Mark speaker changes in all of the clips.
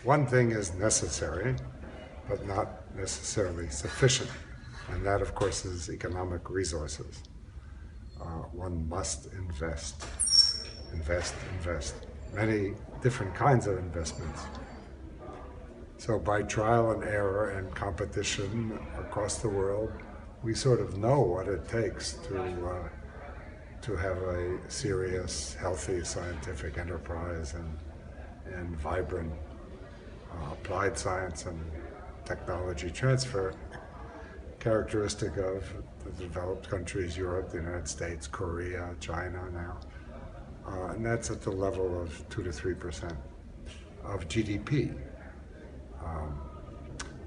Speaker 1: one thing is necessary, but not necessarily sufficient. And that, of course, is economic resources. One must invest. Many different kinds of investments. So by trial and error and competition across the world, we sort of know what it takes to have a serious, healthy scientific enterprise and vibrant applied science and technology transfer, characteristic of the developed countries, Europe, the United States, Korea, China now. And that's at the level of 2 to 3% of GDP.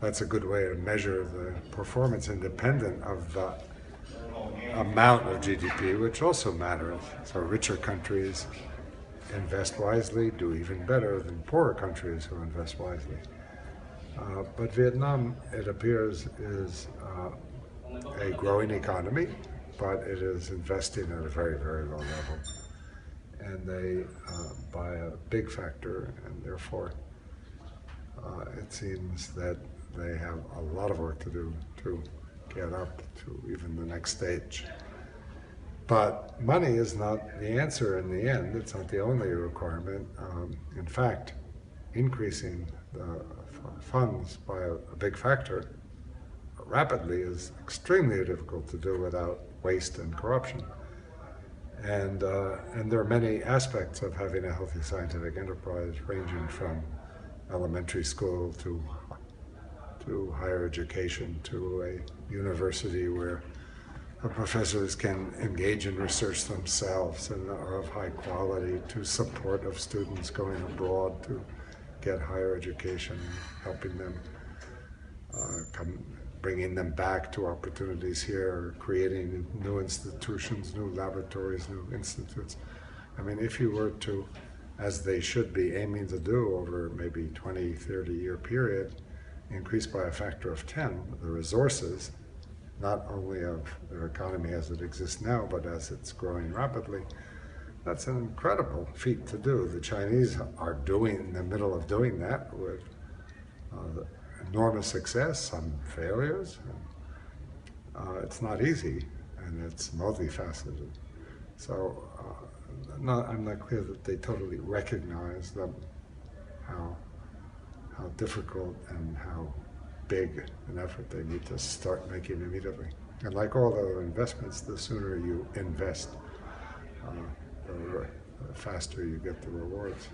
Speaker 1: That's a good way to measure the performance independent of the amount of GDP, which also matters. So richer countries invest wisely, do even better than poorer countries who invest wisely. But Vietnam, it appears, is a growing economy, but it is investing at a very, very low level. And they buy a big factor, and therefore it seems that they have a lot of work to do to get up to even the next stage. But money is not the answer in the end. It's not the only requirement. In fact, increasing the funds by a big factor rapidly is extremely difficult to do without waste and corruption. And there are many aspects of having a healthy scientific enterprise, ranging from elementary school to higher education, to a university where professors can engage in research themselves and are of high quality, to support of students going abroad to get higher education, helping them, bringing them back to opportunities here, creating new institutions, new laboratories, new institutes. I mean, if you were to, as they should be aiming to do over maybe 20, 30-year period, increase by a factor of 10 the resources, not only of their economy as it exists now, but as it's growing rapidly, that's an incredible feat to do. The Chinese are in the middle of doing that with enormous success, some failures. It's not easy, and it's multifaceted. So I'm not clear that they totally recognize how difficult and how big an effort they need to start making immediately. And like all other investments, the sooner you invest, the faster you get the rewards.